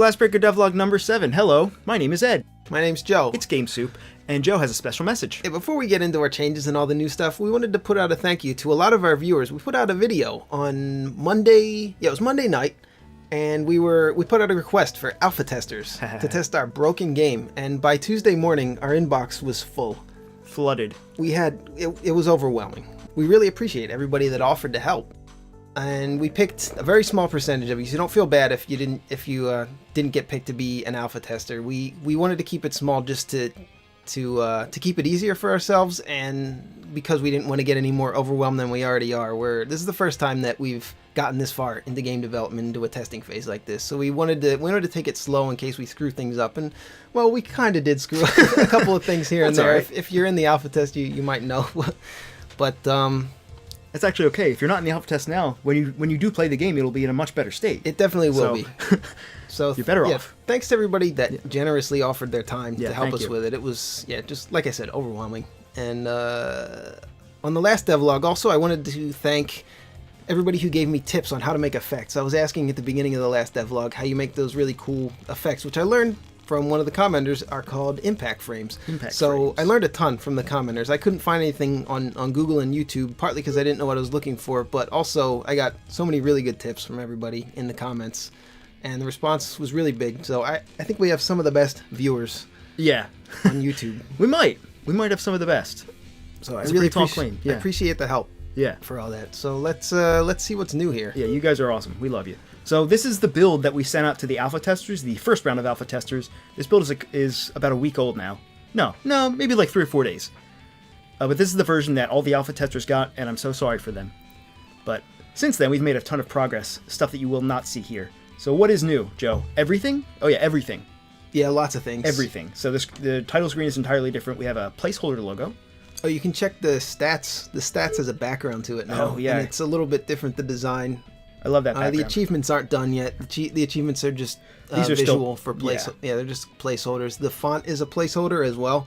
Glassbreaker Devlog number 7. Hello, my name is Ed. My name's Joe. It's GameSoup, and Joe has a special message. Hey, before we get into our changes and all the new stuff, we wanted to put out a thank you to a lot of our viewers. We put out a video on Monday, it was Monday night, and we put out a request for alpha testers to test our broken game, and by Tuesday morning, our inbox was full. Flooded. It was overwhelming. We really appreciate everybody that offered to help. And we picked a very small percentage of you, so don't feel bad if you didn't get picked to be an alpha tester. We wanted to keep it small just to keep it easier for ourselves, and because we didn't want to get any more overwhelmed than we already are. This is the first time that we've gotten this far into game development, into a testing phase like this. So we wanted to take it slow in case we screw things up, and well, we kind of did screw up a couple of things here and there. Right. If you're in the alpha test, you might know, but It's actually okay. If you're not in the alpha test now, when you do play the game, it'll be in a much better state. It definitely will be. So you're better off. Thanks to everybody that generously offered their time to help us you. with it. It was, just like I said, overwhelming. And on the last devlog, also, I wanted to thank everybody who gave me tips on how to make effects. I was asking at the beginning of the last devlog how you make those really cool effects, which I learned from one of the commenters are called impact frames. So I learned a ton from the commenters. I couldn't find anything on Google and YouTube, partly because I didn't know what I was looking for, but also I got so many really good tips from everybody in the comments, and the response was really big. So I think we have some of the best viewers on YouTube. We might have some of the best. So I really appreciate the help for all that. So let's see what's new here. Yeah, you guys are awesome. We love you. So this is the build that we sent out to the alpha testers, the first round of alpha testers. This build is about a week old now. No, maybe like 3 or 4 days. But this is the version that all the alpha testers got, and I'm so sorry for them. But since then, we've made a ton of progress, stuff that you will not see here. So what is new, Joe? Everything? Oh yeah, everything. Yeah, lots of things. Everything. So the title screen is entirely different. We have a placeholder logo. Oh, you can check the stats. The stats has a background to it now. Oh, yeah. And it's a little bit different, the design. I love that background. The achievements aren't done yet. The achievements are just these are visual for place. Yeah, they're just placeholders. The font is a placeholder as well.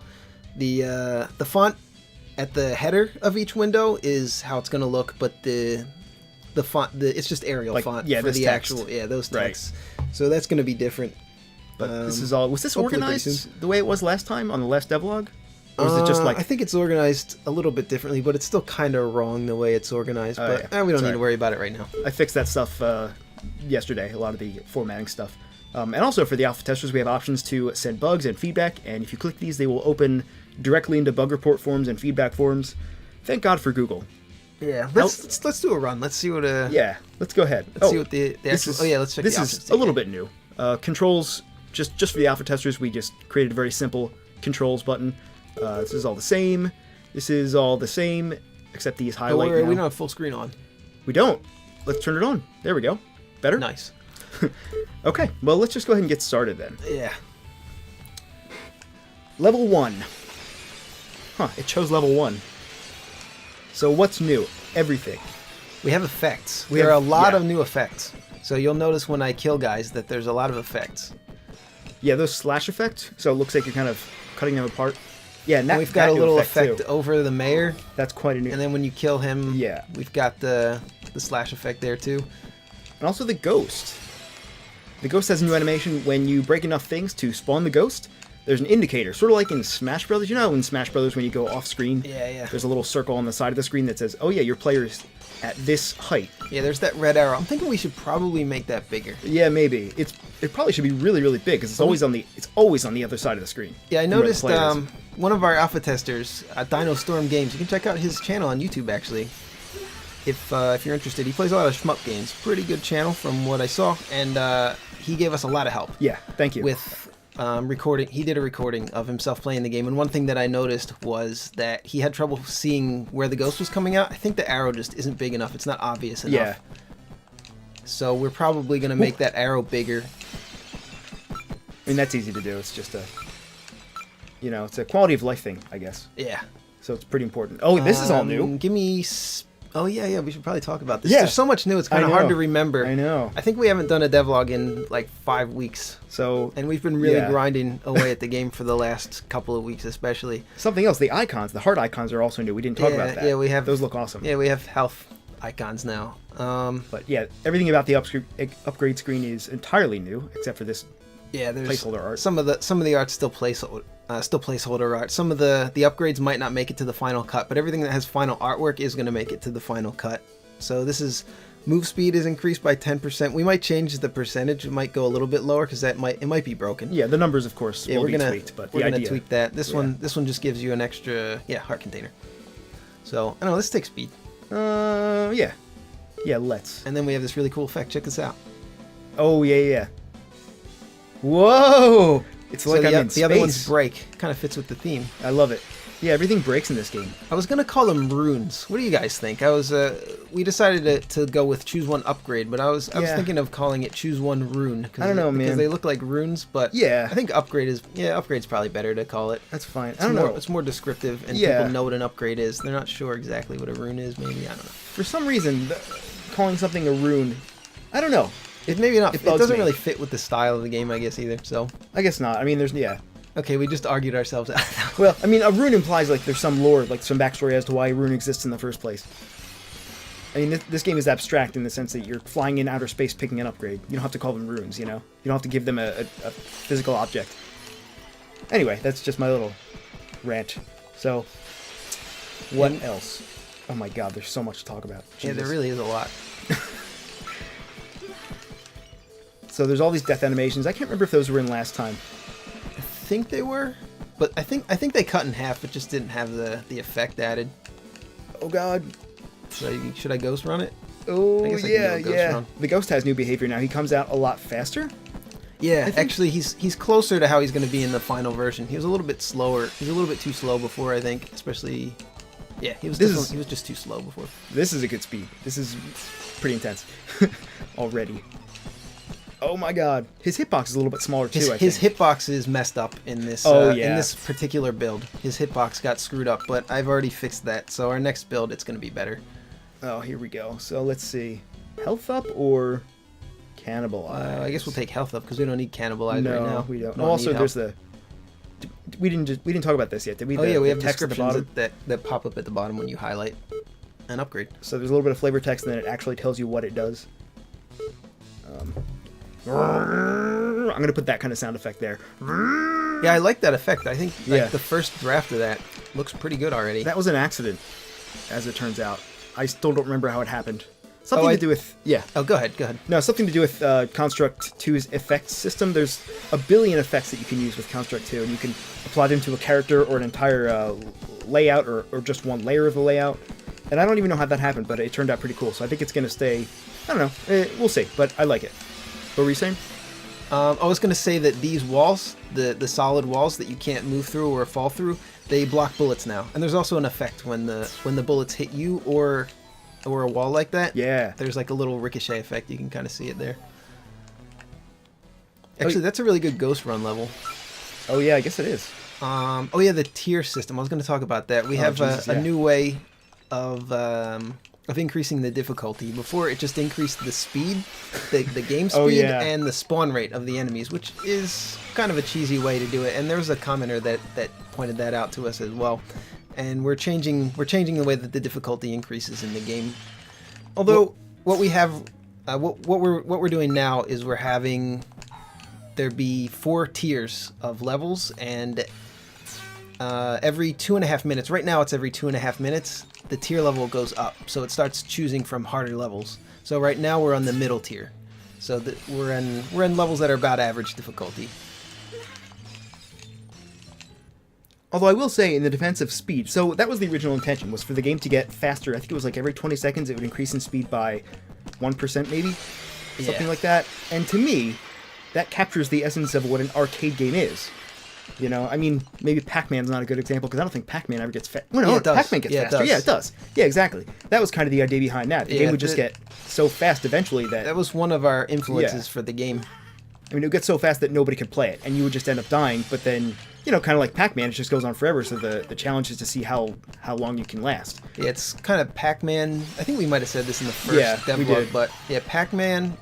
The font at the header of each window is how it's going to look, but the font it's just Arial font for the actual those texts. Right. So that's going to be different. But this is all. Was this organized the way it was last time on the last devlog? Or is it just like... I think it's organized a little bit differently, but it's still kind of wrong the way it's organized. But we don't need to worry about it right now. I fixed that stuff yesterday, a lot of the formatting stuff. And also for the alpha testers, we have options to send bugs and feedback, and if you click these, they will open directly into bug report forms and feedback forms. Thank God for Google. Yeah, let's do a run. Let's see what... Yeah, let's go ahead. Let's see what the actual... let's check the options. This is a little bit new. Controls, just for the alpha testers, we just created a very simple controls button. This is all the same. This is all the same, except these highlight now. We don't have full screen on. We don't. Let's turn it on. There we go. Better? Nice. Okay, well, let's just go ahead and get started then. Yeah. Level 1. It chose level 1. So what's new? Everything. We have effects. There are a lot of new effects. So you'll notice when I kill guys that there's a lot of effects. Yeah, those slash effects. So it looks like you're kind of cutting them apart. Yeah, and we've got a little effect over the mayor. That's quite a new. And then when you kill him, we've got the slash effect there too. And also the ghost. The ghost has a new animation. When you break enough things to spawn the ghost, there's an indicator, sort of like in Smash Brothers. You know, in Smash Brothers when you go off screen, there's a little circle on the side of the screen that says, "Oh yeah, your player is at this height." Yeah, there's that red arrow. I'm thinking we should probably make that bigger. Yeah, maybe. It probably should be really, really big because it's always on the other side of the screen. Yeah, I noticed one of our alpha testers, Dino Storm Games. You can check out his channel on YouTube actually, if you're interested. He plays a lot of shmup games. Pretty good channel from what I saw, and he gave us a lot of help. Yeah, thank you. With recording, he did a recording of himself playing the game, and one thing that I noticed was that he had trouble seeing where the ghost was coming out. I think the arrow just isn't big enough. It's not obvious enough. Yeah. So we're probably going to make that arrow bigger. I mean, that's easy to do. It's just it's a quality of life thing, I guess. Yeah. So it's pretty important. Oh, this is all new. Give me... Oh, yeah, we should probably talk about this. Yeah. There's so much new, it's kind of hard to remember. I know. I think we haven't done a devlog in like 5 weeks. And we've been really grinding away at the game for the last couple of weeks, especially. Something else, the icons, the heart icons are also new. We didn't talk about that. Yeah, we have... Those look awesome. Yeah, we have health icons now. But yeah, everything about the upgrade screen is entirely new, except for this Yeah, there's placeholder art. Some of the art's still placeholder art. Some of the upgrades might not make it to the final cut, but everything that has final artwork is going to make it to the final cut. So this is move speed is increased by 10%. We might change the percentage. It might go a little bit lower because it might be broken. Yeah, the numbers of course will be tweaked, but we're the gonna idea. tweak that. This one just gives you an extra heart container. So I don't know. Let's take speed. Yeah, let's. And then we have this really cool effect. Check this out. Oh yeah. Whoa! It's like I'm in space. The other ones break. Kind of fits with the theme. I love it. Yeah, everything breaks in this game. I was gonna call them runes. What do you guys think? We decided to go with choose one upgrade, but I was thinking of calling it choose one rune. I don't know, man. Because they look like runes, but yeah, I think upgrade's probably better to call it. That's fine. I don't know. It's more descriptive, and people know what an upgrade is. They're not sure exactly what a rune is. Maybe I don't know. For some reason, calling something a rune, I don't know. It doesn't me. really fit with the style of the game, I guess, either. So I guess not. I mean, Okay, we just argued ourselves out. Well, I mean, a rune implies like there's some lore, like some backstory as to why a rune exists in the first place. I mean, this game is abstract in the sense that you're flying in outer space picking an upgrade. You don't have to call them runes, you know? You don't have to give them a physical object. Anyway, that's just my little rant. So, what else? Oh my god, there's so much to talk about. Yeah, there really is a lot. So there's all these death animations. I can't remember if those were in last time. I think they were, but I think they cut in half, but just didn't have the effect added. Oh god. Should I ghost run it? Oh, I guess I can do a ghost run. The ghost has new behavior now. He comes out a lot faster. Yeah, actually, he's closer to how he's going to be in the final version. He was a little bit slower. He was a little bit too slow before, I think, especially... Yeah, he was just too slow before. This is a good speed. This is pretty intense already. Oh my god. His hitbox is a little bit smaller too, I think. His hitbox is messed up in this in this particular build. His hitbox got screwed up, but I've already fixed that. So our next build, it's going to be better. Oh, here we go. So let's see. Health up or cannibalize? I guess we'll take health up because we don't need cannibalize right now. We don't. Also, there's the... We didn't talk about this yet, did we? Oh yeah, we have text descriptions that pop up at the bottom when you highlight an upgrade. So there's a little bit of flavor text, and then it actually tells you what it does. I'm gonna put that kind of sound effect there. Yeah, I like that effect. I think the first draft of that looks pretty good already. That was an accident, as it turns out. I still don't remember how it happened. Something to do with... Yeah. Oh, go ahead. No, something to do with Construct 2's effects system. There's a billion effects that you can use with Construct 2, and you can apply them to a character or an entire layout or just one layer of the layout. And I don't even know how that happened, but it turned out pretty cool. So I think it's going to stay... I don't know. We'll see, but I like it. What were you saying? I was going to say that these walls, the solid walls that you can't move through or fall through, they block bullets now. And there's also an effect when the bullets hit you or a wall like that. Yeah. There's like a little ricochet effect. You can kind of see it there. Actually, that's a really good ghost run level. Oh yeah, I guess it is. Oh yeah, the tier system. I was going to talk about that. We have a new way of increasing the difficulty. Before, it just increased the speed, the game speed, and the spawn rate of the enemies, which is kind of a cheesy way to do it. And there was a commenter that pointed that out to us as well. And we're changing the way that the difficulty increases in the game. Although what we're doing now is we're having there be 4 tiers of levels, and every 2.5 minutes. Right now, it's every 2.5 minutes. The tier level goes up, so it starts choosing from harder levels. So right now we're on the middle tier, so we're in levels that are about average difficulty. Although I will say, in the defense of speed, so that was the original intention, was for the game to get faster. I think it was like every 20 seconds it would increase in speed by 1% maybe, something like that. And to me, that captures the essence of what an arcade game is. You know, I mean, maybe Pac-Man's not a good example, because I don't think Pac-Man ever gets fast. Well, no, Pac-Man gets faster. Yeah, it does. Yeah, exactly. That was kind of the idea behind that. The game would just get so fast eventually that... That was one of our influences for the game. I mean, it would get so fast that nobody could play it, and you would just end up dying, but then, you know, kind of like Pac-Man, it just goes on forever, so the challenge is to see how long you can last. Yeah, it's kind of Pac-Man... I think we might have said this in the first Devlog, but yeah, Pac-Man,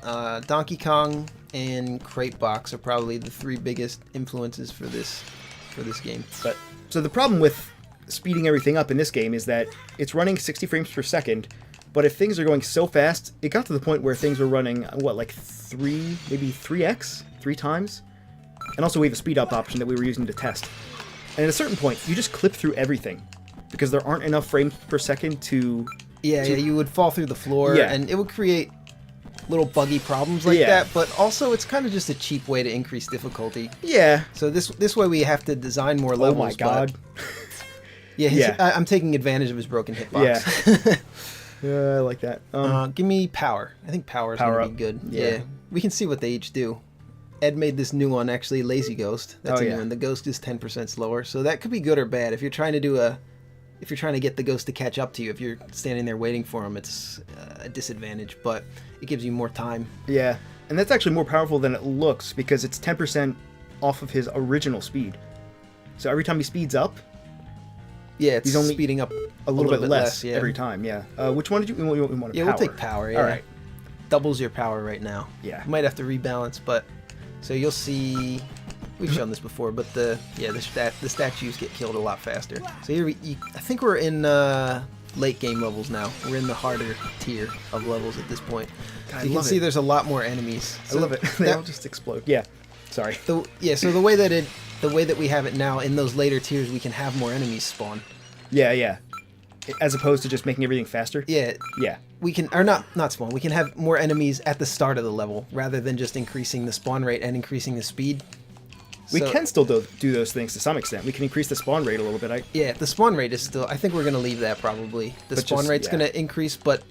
Donkey Kong, and Crate Box are probably the 3 biggest influences for this game. But so the problem with speeding everything up in this game is that it's running 60 frames per second, but if things are going so fast, it got to the point where things were running, what, like 3 times And also we have a speed up option that we were using to test. And at a certain point, you just clip through everything because there aren't enough frames per second to... Yeah, you would fall through the floor, and it would create little buggy problems like that, but also it's kind of just a cheap way to increase difficulty. Yeah. So this way we have to design more levels. Oh my god. I'm taking advantage of his broken hitbox. Yeah, I like that. Give me power. I think power is going to be good. Yeah. We can see what they each do. Ed made this new one, actually, Lazy Ghost. That's a new one. The Ghost is 10% slower, so that could be good or bad. If you're trying to get the Ghost to catch up to you, if you're standing there waiting for him, it's a disadvantage, but it gives you more time. Yeah, and that's actually more powerful than it looks because it's 10% off of his original speed. So every time he speeds up, he's only speeding up a little bit less every time. Yeah. Which one did you want? Yeah, we'll take power. Yeah. All right. Doubles your power right now. Yeah. Might have to rebalance, but so you'll see. We've shown this before, but the statues get killed a lot faster. So here I think we're in late game levels now. We're in the harder tier of levels at this point. God, so you can see there's a lot more enemies. So I love it. They all just explode. Yeah. Sorry. So the way that we have it now in those later tiers, we can have more enemies spawn. Yeah. As opposed to just making everything faster. Yeah. Yeah. We can, or not spawn. We can have more enemies at the start of the level rather than just increasing the spawn rate and increasing the speed. We can still do those things to some extent. We can increase the spawn rate a little bit. Yeah, the spawn rate is still... I think we're going to leave that probably. The spawn rate's going to increase, but...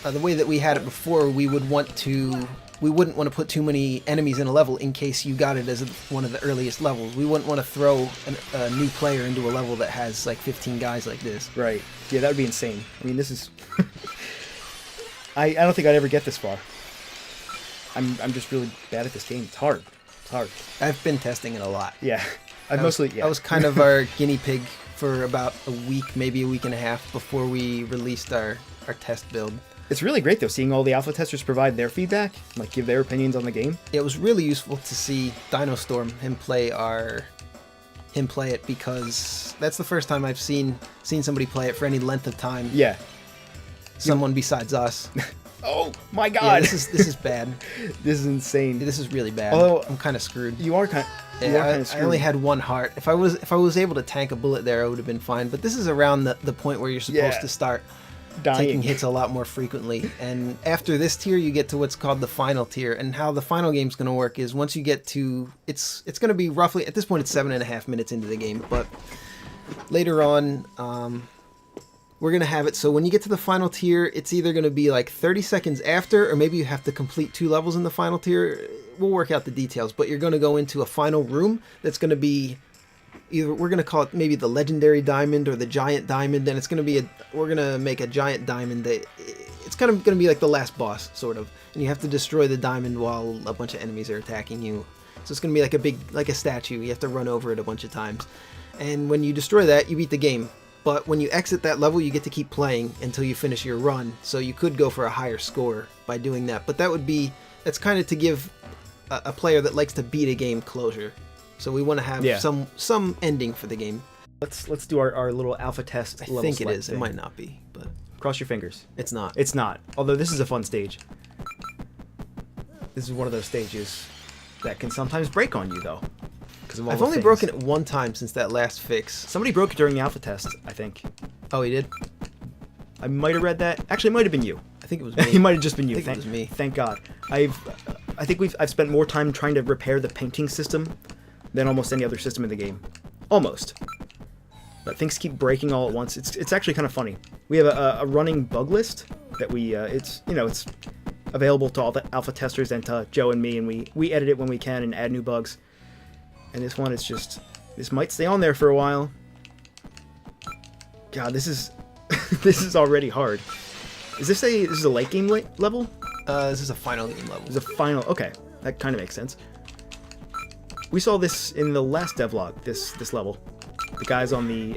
the way that we had it before, we wouldn't want to put too many enemies in a level in case you got it as one of the earliest levels. We wouldn't want to throw a new player into a level that has like 15 guys like this. Right. Yeah, that would be insane. I mean, this is... I don't think I'd ever get this far. I'm just really bad at this game. It's hard. I've been testing it a lot. Yeah. I was kind of our guinea pig for about a week, maybe a week and a half before we released our test build. It's really great though, seeing all the alpha testers provide their feedback, like give their opinions on the game. It was really useful to see Dinostorm him play it because that's the first time I've seen somebody play it for any length of time. Yeah. Someone besides us. Oh my god! Yeah, this is bad. This is insane. This is really bad. Although I'm kind of screwed. You are kind of screwed. I only had one heart. If I was able to tank a bullet there, I would have been fine. But this is around the point where you're supposed to start taking hits a lot more frequently. And after this tier, you get to what's called the final tier. And how the final game's going to work is once you get to it's going to be roughly at this point it's 7.5 minutes into the game, but later on. We're going to have it so when you get to the final tier, it's either going to be like 30 seconds after, or maybe you have to complete 2 levels in the final tier. We'll work out the details, but you're going to go into a final room that's going to be either, we're going to call it maybe the legendary diamond or the giant diamond, and it's going to be we're going to make a giant diamond that it's kind of going to be like the last boss, sort of, and you have to destroy the diamond while a bunch of enemies are attacking you. So it's going to be like a statue. You have to run over it a bunch of times, and when you destroy that, you beat the game. But when you exit that level, you get to keep playing until you finish your run. So you could go for a higher score by doing that. But that's kind of to give a player that likes to beat a game closure. So we want to have some ending for the game. Let's do our little alpha test. I think it is. It might not be, but cross your fingers. It's not. It's not. Although this is a fun stage. This is one of those stages that can sometimes break on you, though. I've only broken it one time since that last fix. Somebody broke it during the alpha test, I think. Oh, he did? I might have read that. Actually, it might have been you. I think it was me. It might have just been you. I think it was me. Thank God. I think I've spent more time trying to repair the painting system than almost any other system in the game. Almost. But things keep breaking all at once. It's actually kind of funny. We have a running bug list that it's available to all the alpha testers and to Joe and me, and we edit it when we can and add new bugs. And this one, this might stay on there for a while. God, this is already hard. This is a late game level? This is a final game level. This is a final. Okay, that kind of makes sense. We saw this in the last devlog. This level, the guys on the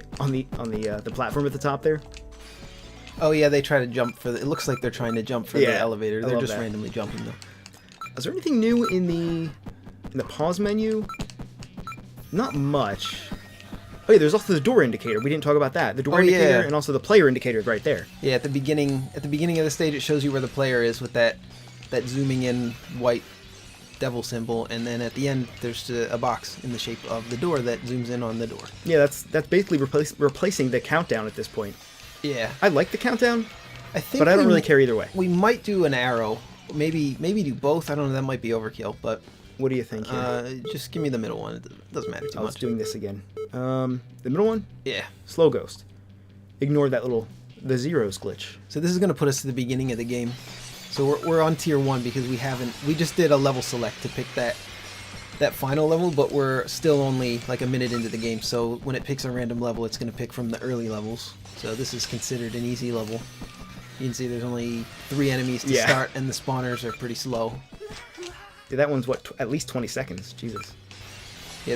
platform at the top there. Oh yeah, they try to jump for it looks like they're trying to jump for the elevator. They're just randomly jumping though. Is there anything new in the pause menu? Not much. Oh yeah, there's also the door indicator. We didn't talk about that. The door indicator and also the player indicator is right there. Yeah, at the beginning of the stage, it shows you where the player is with that zooming in white devil symbol, and then at the end there's a box in the shape of the door that zooms in on the door. Yeah, that's basically replacing the countdown at this point. Yeah, I like the countdown, I think, but I don't really care either way. We might do an arrow, maybe do both. I don't know. That might be overkill, but What do you think here? just give me the middle one. It doesn't matter too I was much. doing this again. The middle one, Yeah. slow ghost. Ignore that the zeros glitch. So this is going to put us to the beginning of the game. So we're on tier 1 because we just did a level select to pick that final level, but we're still only like a minute into the game. So when it picks a random level, it's going to pick from the early levels. So this is considered an easy level. You can see there's only 3 enemies to start, and the spawners are pretty slow. Yeah, that one's what, at least 20 seconds. Jesus. Yeah,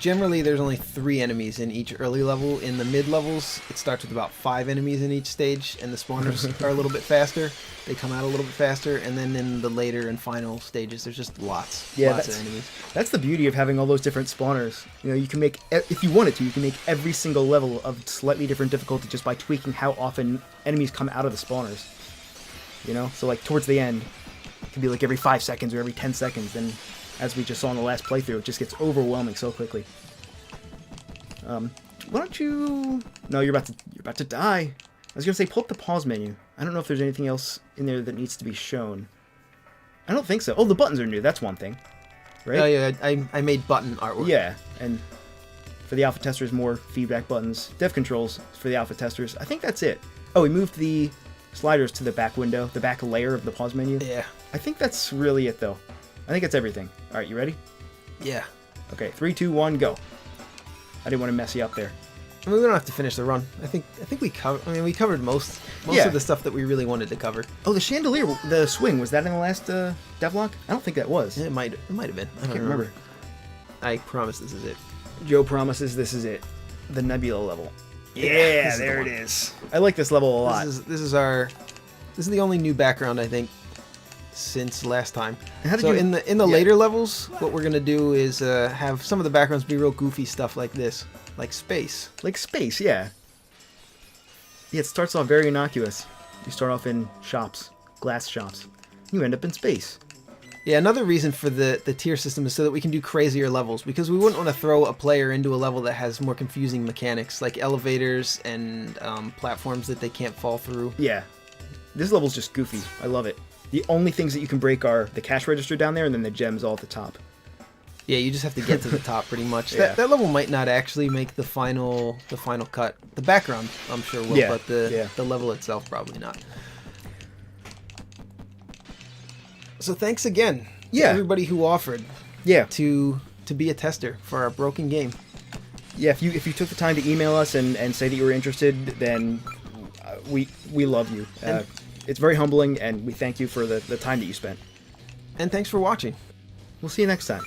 generally there's only 3 enemies in each early level. In the mid levels, it starts with about 5 enemies in each stage, and the spawners are a little bit faster. They come out a little bit faster, and then in the later and final stages, there's just lots of enemies. That's the beauty of having all those different spawners. You know, you can make, if you wanted to, you can make every single level of slightly different difficulty just by tweaking how often enemies come out of the spawners. You know, so like towards the end, it can be like every 5 seconds or every 10 seconds, then as we just saw in the last playthrough, it just gets overwhelming so quickly. Why don't you... No, you're about to die. I was gonna say, pull up the pause menu. I don't know if there's anything else in there that needs to be shown. I don't think so. Oh, the buttons are new. That's one thing, right? Oh yeah, I made button artwork. Yeah, and for the alpha testers, more feedback buttons. Dev controls for the alpha testers. I think that's it. Oh, we moved the sliders to the back window, the back layer of the pause menu. Yeah. I think that's really it, though. I think that's everything. All right, you ready? Yeah. Okay, 3, 2, 1, go. I didn't want to mess you up there. I mean, we don't have to finish the run. I think we covered. I mean, we covered most of the stuff that we really wanted to cover. Oh, the chandelier, the swing, was that in the last devlog? I don't think that was. It might have been. I can't remember. I promise this is it. Joe promises this is it. The nebula level. Yeah, there it is. I like this level a lot. This is the only new background, I think, since last time. So in the later levels, what we're gonna do is have some of the backgrounds be real goofy stuff like this, like space. Like space, yeah. Yeah, it starts off very innocuous. You start off in shops, glass shops. You end up in space. Yeah, another reason for the tier system is so that we can do crazier levels, because we wouldn't want to throw a player into a level that has more confusing mechanics, like elevators and platforms that they can't fall through. Yeah. This level's just goofy. I love it. The only things that you can break are the cash register down there and then the gems all at the top. Yeah, you just have to get to the top pretty much. Yeah. That level might not actually make the final cut. The background, I'm sure will, but the level itself probably not. So thanks again to everybody who offered to be a tester for our broken game. Yeah, if you took the time to email us and say that you were interested, then we love you. It's very humbling, and we thank you for the time that you spent. And thanks for watching. We'll see you next time.